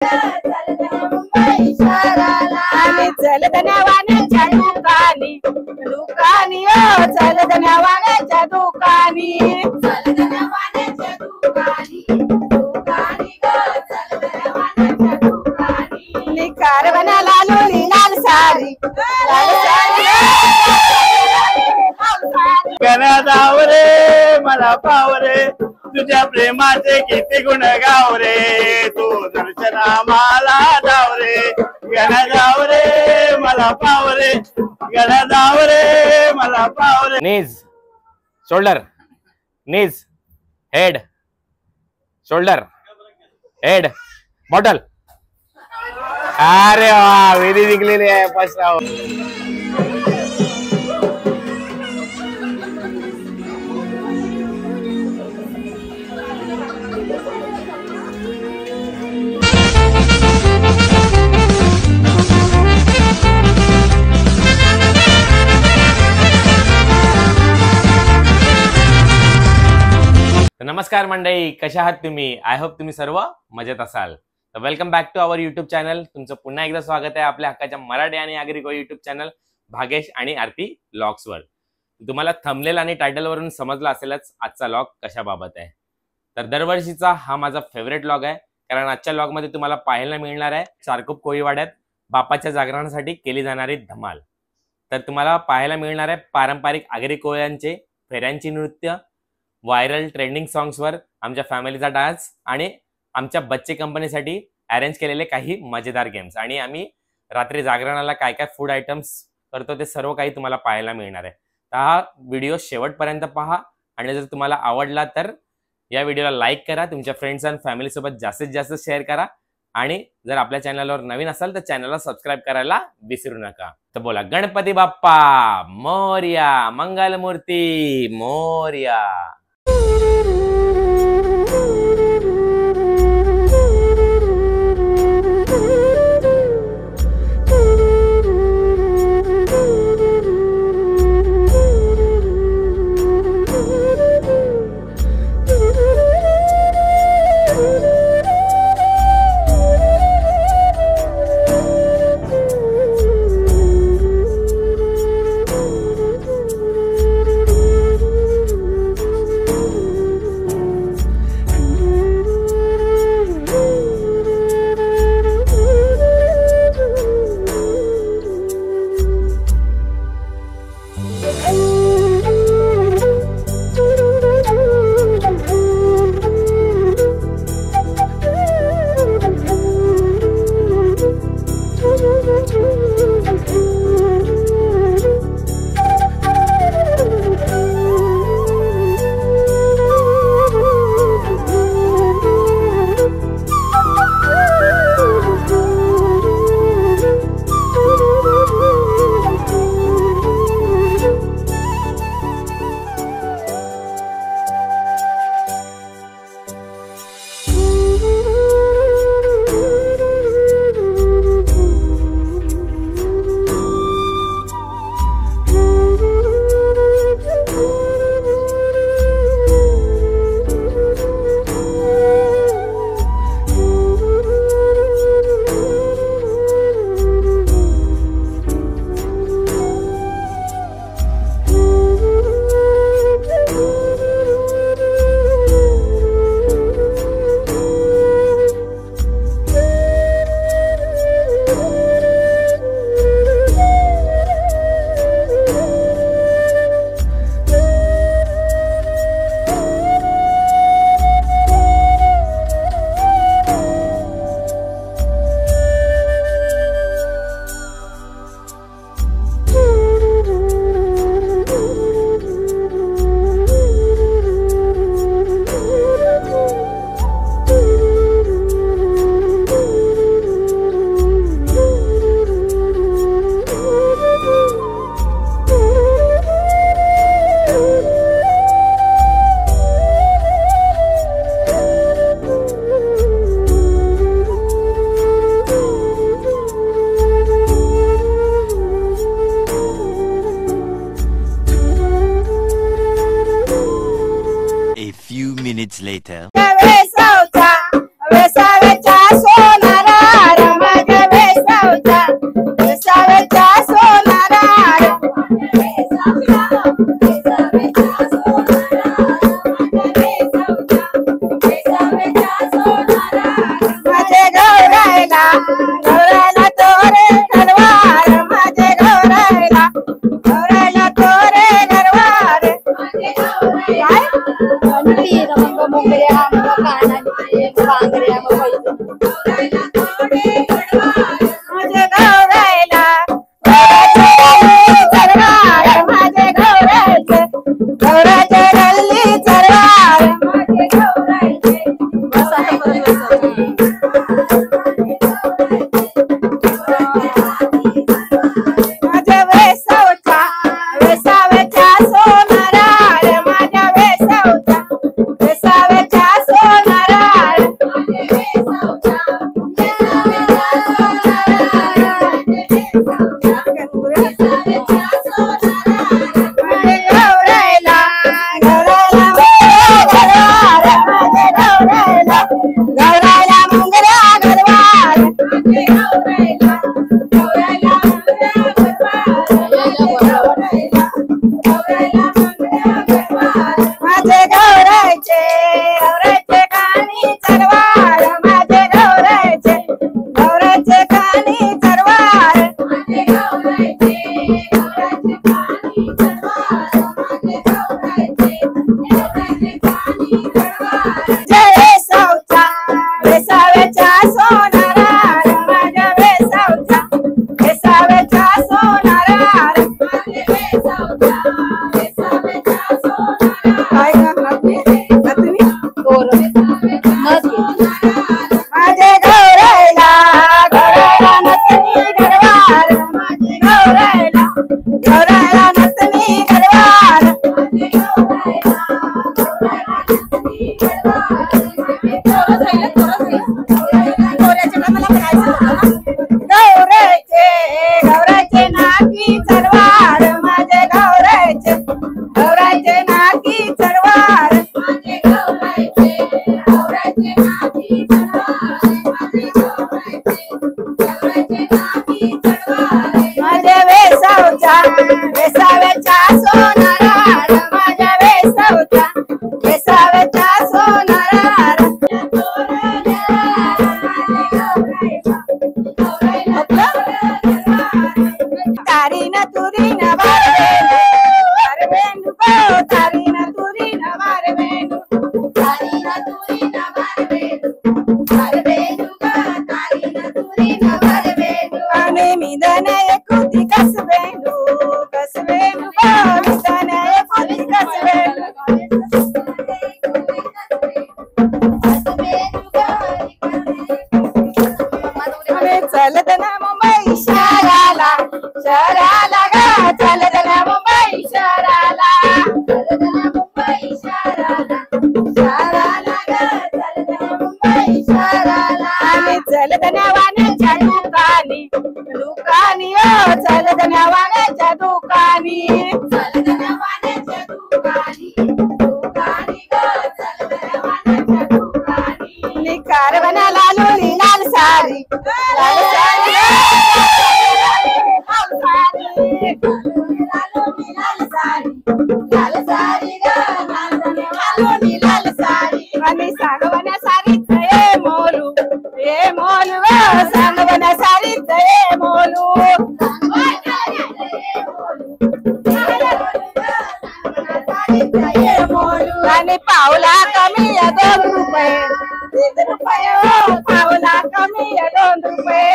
आम्ही चलदन्या वाण्याच्या दुकानी दुकानी ओ चलदन्या वाण्याच्या दुकानी चलदन्या वाण्याच्या दुकानी दुकानी ग चलदन्या वाण्याच्या दुकानी निकार बनाला लोणी लाल सारी गणा जाव रे मला पाव रे तुझ्या प्रेमाचे किती गुण गाव रे तू दर्शना मला जाव रे गणा जाव रे मला पाव रे गणा जाव रे मला पाव रे नीज शोल्डर नीज हेड शोल्डर हेड बॉटल अरे वा विधी जिंकलेली आहे फर्स्ट राऊंड नमस्कार मंडळी, कशा आहात तुम्ही? आय होप तुम्ही सर्व मजेत असाल. तर welcome back to our YouTube channel. तुमचं पुन्हा एकदा स्वागत आहे आपल्या हक्काच्या मराठी आणि आगरी कोळी युट्यूब चॅनल भागेश आणि आरती व्लॉग्सवर. तुम्हाला थंबनेल आणि टायटल वरून समजलं असेलच आजचा व्लॉग कशाबाबत आहे. तर दरवर्षीचा हा माझा फेवरेट व्लॉग आहे, कारण आजच्या व्लॉगमध्ये तुम्हाला पाहायला मिळणार आहे चारकोप कोळीवाड्यात बापाच्या जागरणासाठी केली जाणारी धमाल. तर तुम्हाला पाहायला मिळणार आहे पारंपरिक आगरी कोळ्यांचे फेऱ्यांची नृत्य, व्हायरल ट्रेंडिंग सॉंग्सवर आमच्या फॅमिलीचा डान्स आणि आमच्या बच्चे कंपनीसाठी अरेंज केलेले काही मजेदार गेम्स, आणि आम्ही रात्री जागरणाला काय काय फूड आयटम्स करतो ते सर्व काही तुम्हाला पाहायला मिळणार आहे. तर हा व्हिडिओ शेवटपर्यंत पहा, आणि जर तुम्हाला आवडला तर या व्हिडिओला लाईक करा, तुमच्या फ्रेंड्स आणि फॅमिलीसोबत जास्तीत जास्त शेअर करा, आणि जर आपल्या चॅनलवर नवीन असाल तर चॅनलला सबस्क्राईब करायला विसरू नका. तर बोला गणपती बाप्पा मोरया, मंगलमूर्ती मोरया. माझे गौरायला गौराचे रल्ली चरवार माझे गौरायचे गौराचे रल्ली चरवार माझे गौरायचे माझ्या वेसावच्या वेसाव्याच्या सोनाराळ माझ्या वेसावच्या वेसाव्याच्या सोनाराळ माझे गौरायला गौरायला गरवार माझे गौरायला गौरायला मुंगरा गरवार माझे गौरायला गौरायला माझे गौरायचे गौरायचे कानी चरवार माझे गौरायचे गौरायचे कानी चरवार माझे गौरायचे गौरायचे कानी चरवार माझे गौरायचे गौरायचे कानी चरवार जय वेसावच्या वेसाव्याच्या सोनाराळ माझ्या वेसावच्या वेसाव्याच्या सोनाराळ माझे वेसावच्या वेसाव्याच्या सोनाराळ काय करणार तुम्ही माझे गौरायला गौरायला नसनी गरवार माझे गौरायला गौरायला नसनी गरवार माझे गौरायला गौरायला नसनी गौरायचे गौरायचे नाकी चरवार माझे गौरायचे गौरायचे नाकी चरवार माझे गौरायचे गौरायचे नाकी चरवार माझे गौरायचे गौरायचे नाकी चरवार माझे वेसावच्या वेसाव्याच्या सोनाराळ माझ्या वेसावच्या वेसाव्याच्या सोनाराळ तारीन तुरीन वारवेंडू गो तारीन तुरीन वारवेंडू तारीन तुरीन वारवेंडू वारवेंडू गो तारीन तुरीन वारवेंडू आणि मिदन एकुती कसवेंडू कसवेंडू गो मिदन एकुती कसवेंडू चलत ना मुंबई शहराला शहराला गा चलत ना मुंबई शहराला चलत ना मुंबई शहराला शहराला गा चलत ना मुंबई शहराला आम्ही चलत ना वाण्याच्या दुकानी दुकानी ओ चलत ना वाण्याच्या दुकानी चलत ना वाण्याच्या दुकानी दुकानी गो चलत ना वाण्याच्या दुकानी निकार बना लालू लाल सारी लाल सारी लाल सारी लाल सारी आणि सांगवण्या सारीच ये मोलू सांगवण्या सारीच ये मोलू आणि पावला कमी 2 रुपये 3 रुपये हो पावला कमी 2 रुपये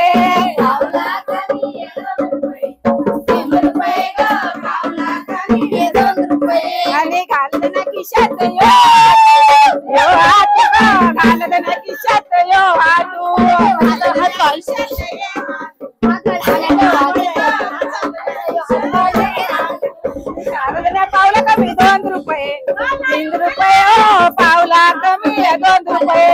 पावला कमी 2 रुपये 3 रुपये ग पावला कमी 2 रुपये आणि घालत ना खिशात यो हात घालत ना खिशात यो हातू हात पावला कमी 2 रुपये 3 रुपये हो पावला कमी 2 रुपये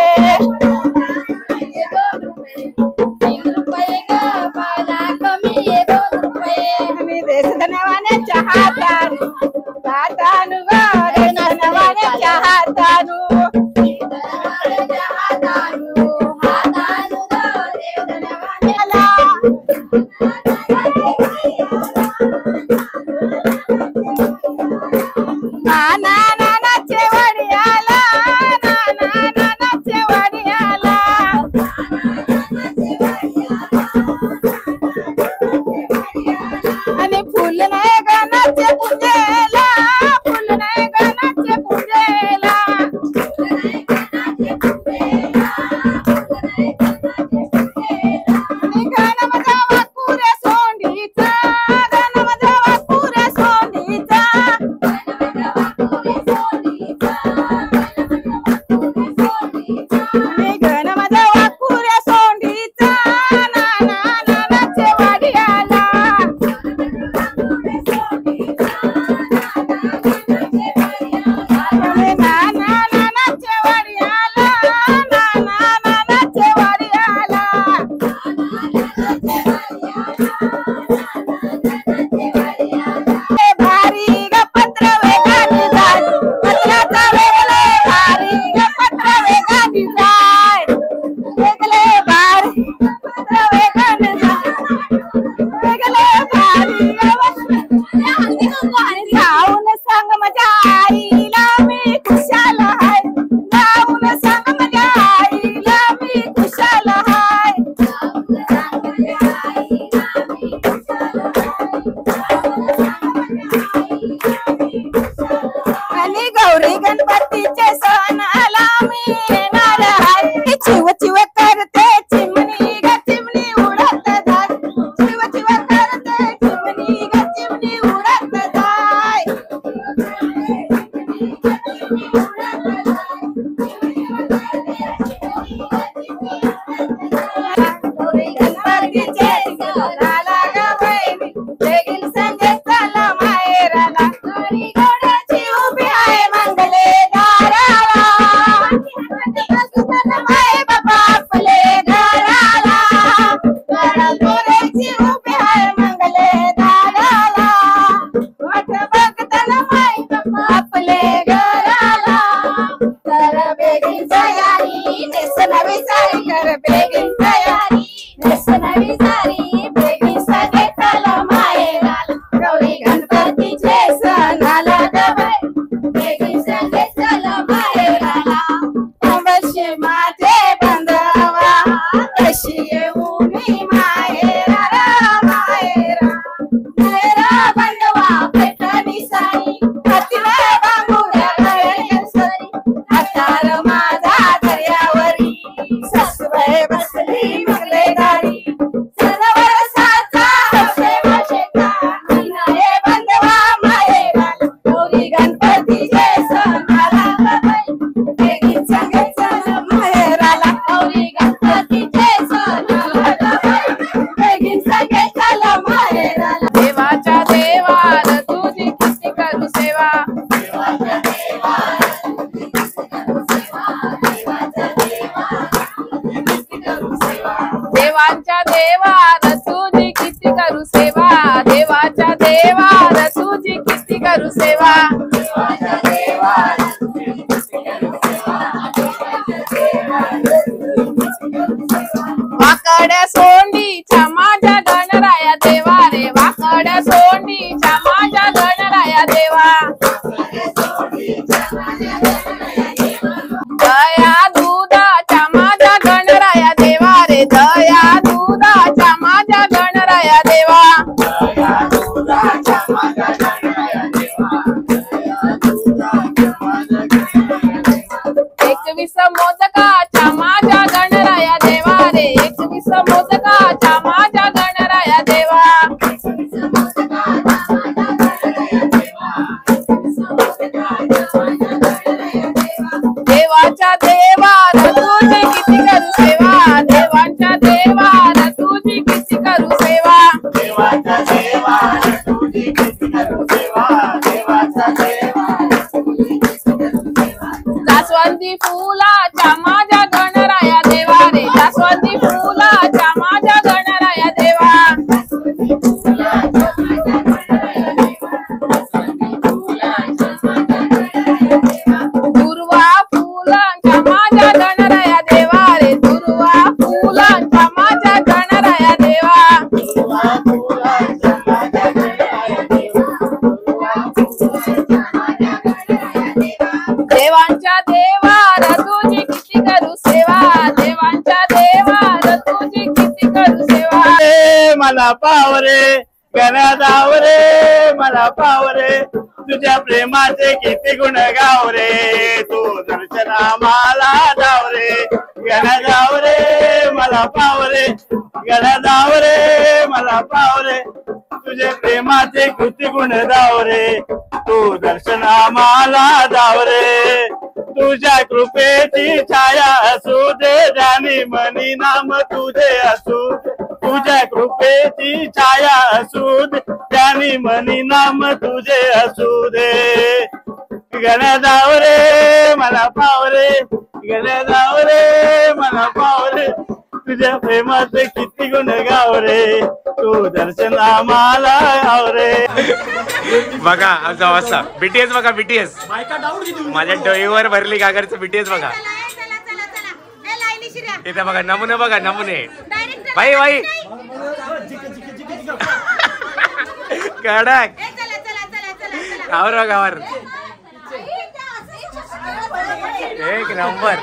3 रुपये ग पावला कमी 2 रुपये आणि देश धनवाण्याच्या हातानु हातानु ग देश धनवाण्याच्या हातानु हातानु हातानु ग देश धनवाण्याला नाना नानाचे वडियाला नाना नानाचे वडियाला नाना नानाचे वडियाला तुम्ही माहेरा रा माहेरा माहेरा बंडवा पैठणी साडी हातीला बांबुड्या गळ्यात सरी हातार माझा दर्यावरी सासूबाई बसली मगले दारी सणवर साचा हसे माशेका मीनाये बंडवा माहेरा गौरी गणपतीचे सण आला बाई बेगीन सांगे चल माहेराला गौरी गणपतीचे सण आला बाई बेगीन सांगे चल माहेराला देवाच्या देवार तुझी किती करू सेवा देवाच्या देवार देवाच्या देवार तुझी किती करू सेवा देवाच्या देवार तुझी किती करू सेवा देवाच्या देवार वाकड्या सोंडीच्या माझ्या गणराया देवा रे वाकड्या सोंडीच्या माझ्या गणराया देवा दया दुधाच्या माझ्या गणराया देवा रे दया दुधाच्या माझ्या गणराया देवा एकवीस मोदकाच्या माझ्या गणराया देवा रे एकवीस मोदकाच्या माझ्या गणराया देवा देवाच्या देवार तुझी किती करू सेवा देवाच्या देवार तुझी किती करू सेवा देवाच्या देवार तुझी किती करू सेवा देवाच्या देवार जास्वंदी फुलाच्या माझ्या गणराया देवा रे जास्वंदी फुलाच्या माझ्या गणराया देवा दुर्वा फुलांच्या माझ्या गणराया देवा रे दुर्वा फुलांच्या माझ्या गणराया देवा देवांच्या देवार तुझी किती करू सेवा देवांच्या देवार तुझी किती करू सेवा मला पावरे गणदावरे मला पावरे तुझ्या प्रेमाचे किती गुण गावरे तू दर्शना मला धावरे गणदावरे मला पावरे गणदावरे मला पावरे तुझे प्रेमाचे किती गुण धावरे तू दर्शना मला धावरे तुझ्या कृपेची छाया असू दे जानी मनी नाम तुझे असू तुझ्या कृपेची छाया असू दे जानी मनी नाम तुझे असू दे गणदावरे मला पावरे गणदावरे मला पावरे तुझ्या प्रेमाचे किती गुण गावरे तू दर्शना मला आवरे बघा आमचा वासा बीटीएस बघा बीटीएस माझ्या डोईवर भरली गागरचं बीटीएस बघा इथे बघा नमुने बघा नमुने भाई भाई कडक गावर गावर एक नंबर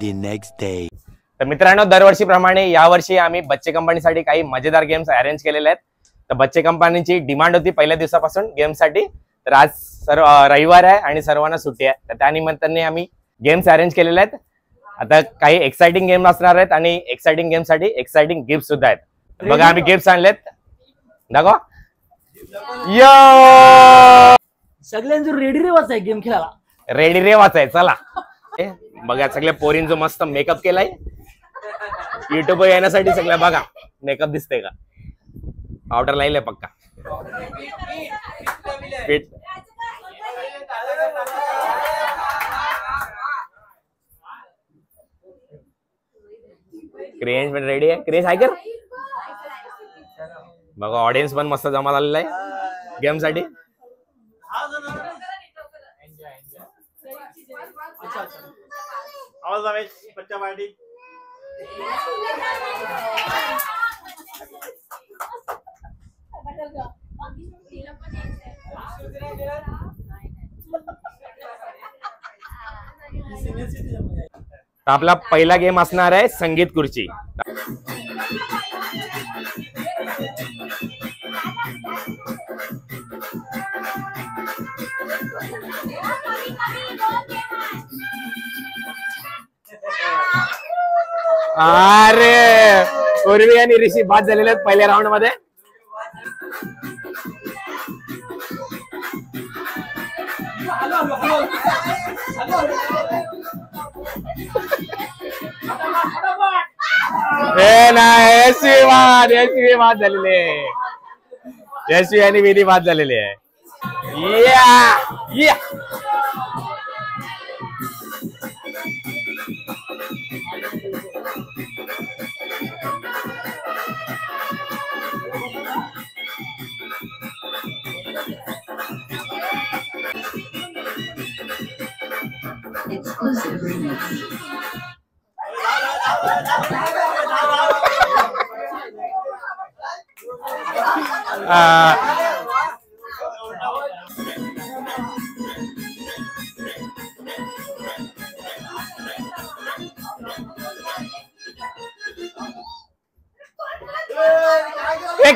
The next day. तर मित्रांनो, दरवर्षीप्रमाणे यावर्षी आम्ही बच्चे कंपनीसाठी काही मजेदार गेम्स अरेंज केलेले आहेत. तर बच्चे कंपनीची डिमांड होती पहिल्या दिवसापासून गेमसाठी. तर आज सर्व रविवार आहे आणि सर्वांना सुट्टी आहे, तर त्या निमित्ताने आम्ही गेम्स अरेंज केलेले आहेत. आता काही एक्साइटिंग गेम असणार आहेत आणि एक्साइटिंग गेम साठी एक्साइटिंग गिफ्ट सुद्धा आहेत. बघा आम्ही गिफ्ट आणलेत, दाखवा. यो सगळ्यांचं रेडी रे वाचाय गेम खेळायला. रेडी रे वाचाय चला. बघा सगळ्या पोरींचं मस्त मेकअप केलाय युट्यूब येण्यासाठी. सगळ्या बघा मेकअप दिसतंय का, पावडर लावलंय पक्का. पीठ क्रेंज पण रेडी आहे. क्रेंज आहे का बघा. ऑडियन्स पण मस्त जमा झालेला आहे गेम साठी. बच्चा पार्टी आपला पहिला गेम असणार आहे संगीत खुर्ची. अरे पूर्वी आणि ऋषी बाद झालेले आहेत पहिल्या राऊंड मध्ये. यशवी बाद झालेले. यशवी आणि विधी बाद झालेले आहे.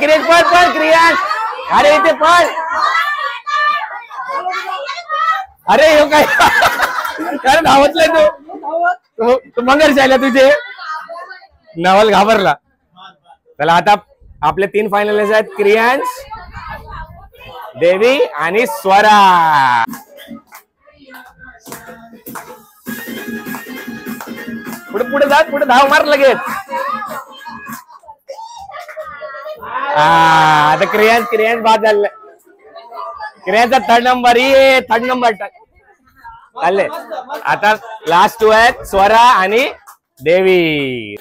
क्रिएट पण क्रियान. अरे इथे पण. अरे हे काय काय धावतलाय तू मंगल शायला तुझे. नवल घाबरला. चला आता आपले 3 फायनलिस्ट आहेत, क्रियांश, देवी आणि स्वरा. पुढे पुढे जात, पुढे धाव मार लगेच. आता क्रियांश बाद झाले. क्रियांचा 3rd नंबर. ये 3rd नंबर चालले. आता लास्ट 2 आहेत, स्वरा आणि देवी.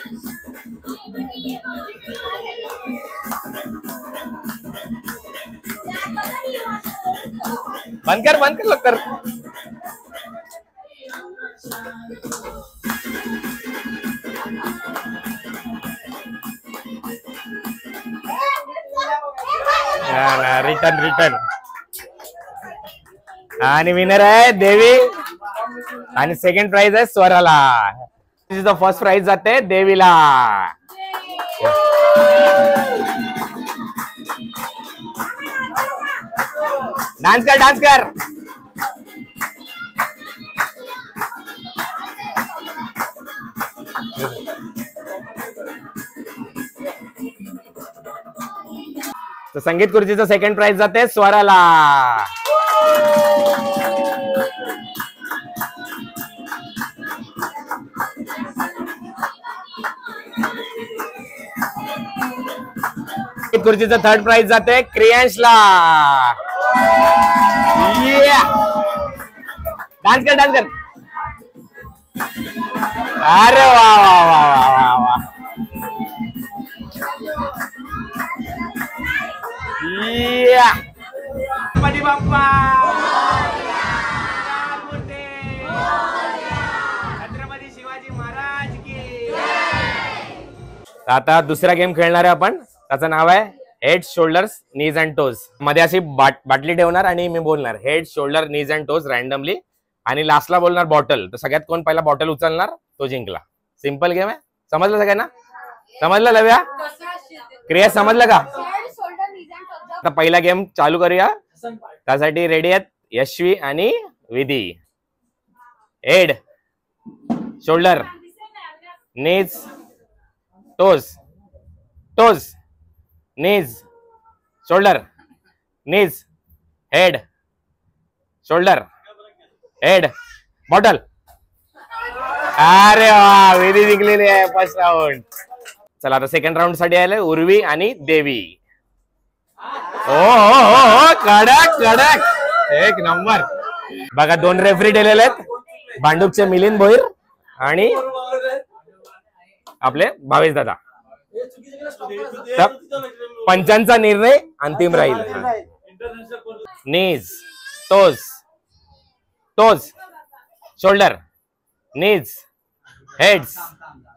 बंद कर लवकर. रिटर्न. आणि विनर आहे देवी आणि सेकंड प्राइज आहे स्वराला. फर्स्ट प्राइज जाते देवीला. डान्स कर. तर संगीत खुर्चीचं सेकंड प्राइज जाते स्वराला. खुर्चीचं 3rd प्राइज जाते क्रियांशला. डान्स कर. अरे वा. गणपती बाप्पा छत्रपती शिवाजी महाराज की. आता दुसरा गेम खेळणार आहे आपण. त्याचं नाव आहे head shoulders knees and toes. मध्ये अशी बाटली ठेवणार आणि मी बोलणार head shoulder knees and toes randomly आणि लास्टला बोलणार बॉटल. तर सगळ्यात कोण पहिला बॉटल उचलणार तो जिंकला. सिंपल गेम आहे. समजलं सगळ्यांना? समजलं लव्या? क्रिया समजलं का? आता पहिला गेम चालू करूया. त्यासाठी रेडी आहेत यशवी आणि विधी. हेड शोल्डर नीज टोज टोज नीज शोल्डर नीज हेड शोल्डर हेड बॉटल. अरे वा, विधी जिंकलेली आहे फर्स्ट राऊंड. चला आता सेकंड राऊंड साठी आले उर्वी आणि देवी. ओ हो कडक कडक एक नंबर. बघा 2 रेफरी ठेवलेले आहेत. भांडूपचे मिलिंद भोईर आणि आपले भावेश दादा. पंचांचा निर्णय अंतिम राहील. नीज toes toes shoulder knees heads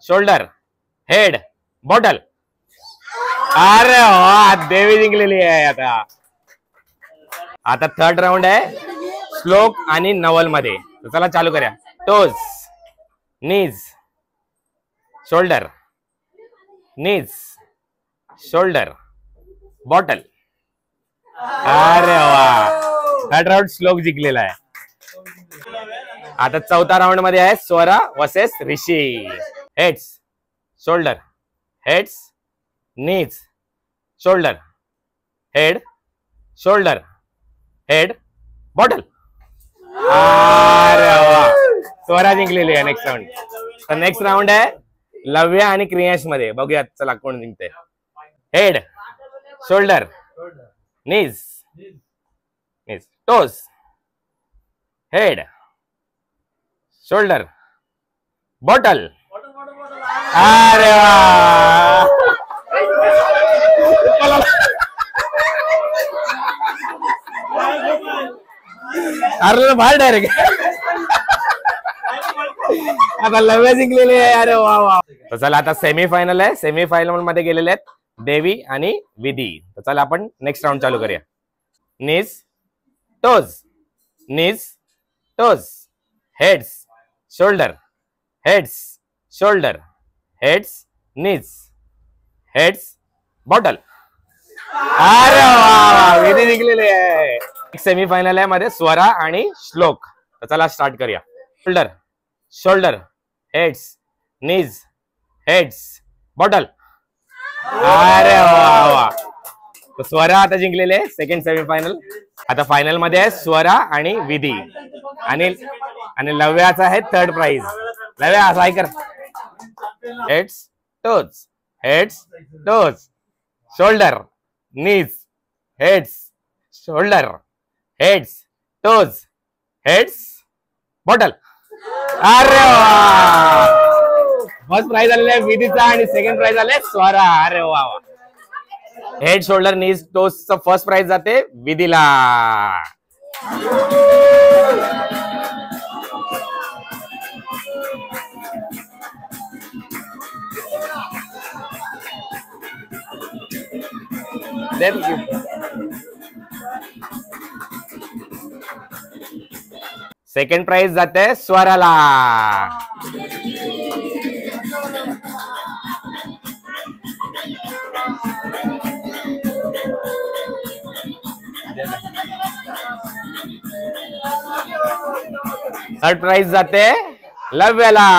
shoulder head bottle. अरे वा, देवी जिंकलेली आहे. आता थर्ड राऊंड आहे श्लोक आणि नवल मध्ये. चला चालू करूया. टोज नीज शोल्डर नीज शोल्डर बॉटल. अरे वा, थर्ड राऊंड श्लोक जिंकलेला आहे. आता चौथा राऊंड मध्ये आहे Swara versus Rishi. Heads shoulder heads knees shoulder head shoulder head bottle. अरे वा, स्वरा जिंकलेली आहे नेक्स्ट राऊंड. तर नेक्स्ट राऊंड आहे लव्या आणि क्रियाश मध्ये. बघूयात चला कोण जिंकते. Head shoulder knees knees toes head shoulder bottle. अरे वा, अरे बाहेर डायरेक्ट. आता लव्या जिंकलेले आहे. अरे वा वा. तर चला आता सेमीफायनल आहे. सेमीफायनल मध्ये गेलेले आहेत देवी आणि विधी. तर चला आपण नेक्स्ट राऊंड चालू करूया. Knees toes knees toes heads shoulder heads shoulder heads knees heads bottle. अरे वा, विधी जिंकलेले आहे. सेमीफायनल आहे मध्ये स्वरा आणि श्लोक. तर चला स्टार्ट करूया. Shoulder shoulder heads knees heads bottle. अरे वा वा. तर स्वरा आता जिंकलेले आहे सेकंड सेमीफायनल. आता फायनल मध्ये आहे स्वरा आणि विधी आणि लव्याचा आहे थर्ड प्राइज. लव्या असं आहे कर. Heads toes heads toes shoulder knees heads shoulder heads toes heads bottle. अरे वा, फर्स्ट प्राइज आलेला आहे विधीचा आणि सेकंड प्राइज आले स्वरा. अरे वा वा. हेड शोल्डर नीज टोज फर्स्ट प्राइज जाते विधीला. सेकंड प्राइज जाते स्वराला. थर्ड प्राइज जाते लव्याला.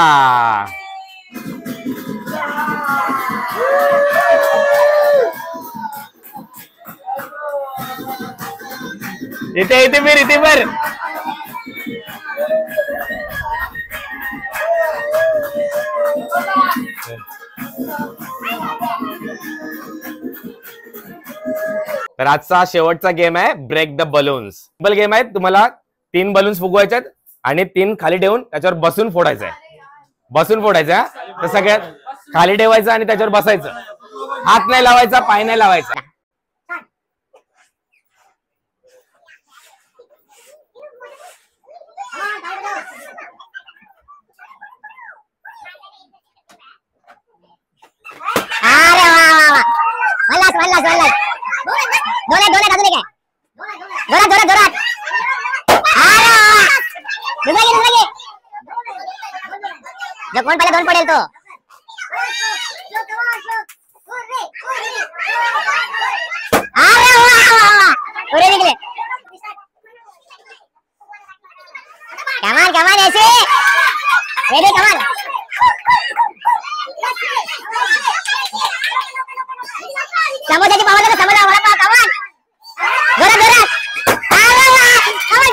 इथे इथे फिर इथे फिर. तर आजचा शेवटचा गेम आहे break the balloons. Simple game आहे. तुम्हाला 3 बलून्स फुगवायचे आणि 3 खाली ठेवून त्याच्यावर बसून फोडायचं आहे. बसून फोडायचं. तर सगळ्यात खाली ठेवायचं आणि त्याच्यावर बसायचं. हात नाही लावायचा, पाय नाही लावायचा. जोरात जोरात जोरात. दुसरा घे. जो कोण पहिला 2 पडेल तो. पुढे निघले. कमान ऐसे रेडी कमान. समोसाची पाव समोसा वडापाव कमान. जोरात जोरात. कमान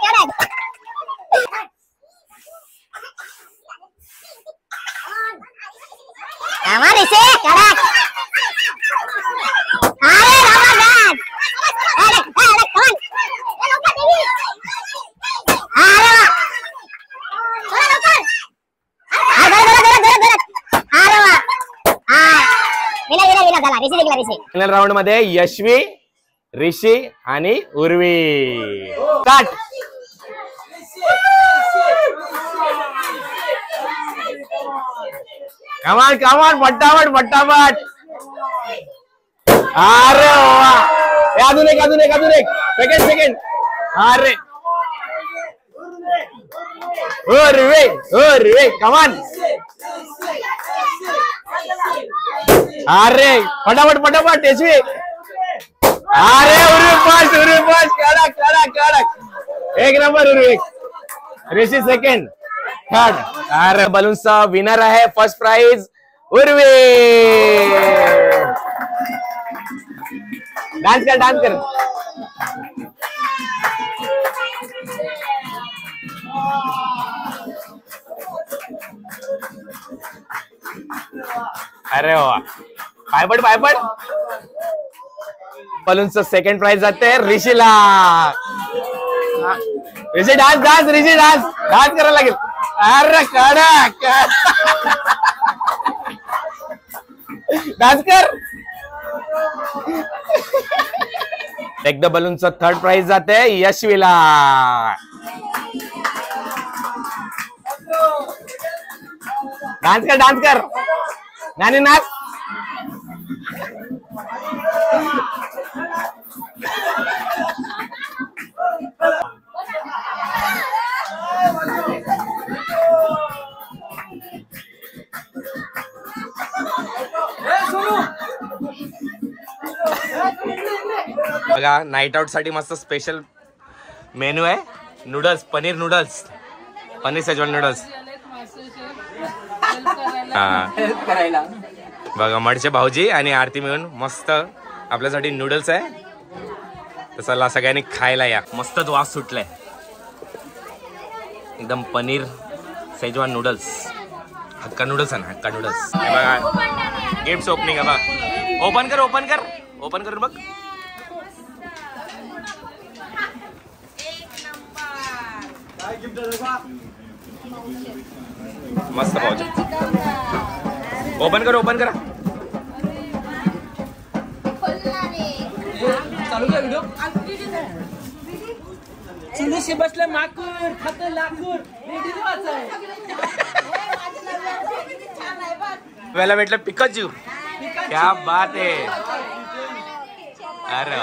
चलो कमान इसे कड़क. अरे रमादान. अरे कमान. फायनल राऊंड मध्ये यशवी, ऋषी आणि उर्वी. स्टार्ट. कमान फटाफट. अरे वा. अजून एक सेकंड. अरे उर्वी कमान. अरे फटाफट यशवी. अरे उर्वी फर्स्ट. कडक. एक नंबर उर्वी. ऋषी सेकंड, थर्ड. अरे बलूनचा विनर आहे फर्स्ट प्राइज उर्वी. डान्स कर. अरे वा. पायपट. बलूनचं सेकंड प्राइज जाते ऋषीला. ऋषी डान्स. ऋषी डान्स करायला लागेल. अरे कडक. डान्स कर. एकदा बलूनचं थर्ड प्राइज जाते यशवीला. डान्स कर. नानी नाच. बघा नाईट आउट साठी मस्त स्पेशल मेनू आहे. Noodles, paneer Schezwan noodles. बघा मडचे भाऊजी आणि आरती मिळून मस्त आपल्यासाठी नूडल्स आहे. तर चला सगळ्यांनी खायला या. मस्तच वास सुटलाय एकदम. Paneer Schezwan noodles, hakka noodles आहे ना, हक्का नूडल्स. बघा गिफ्ट ओपनिंग आहे बघ. ओपन कर बघ. मस्त भाऊजी. ओपन करा. चालू का व्हिडिओ? चुलीशी बसले माकूर खाते लाकूर. वेळेला भेटलं पिकाचू. क्या बात आहे. अरे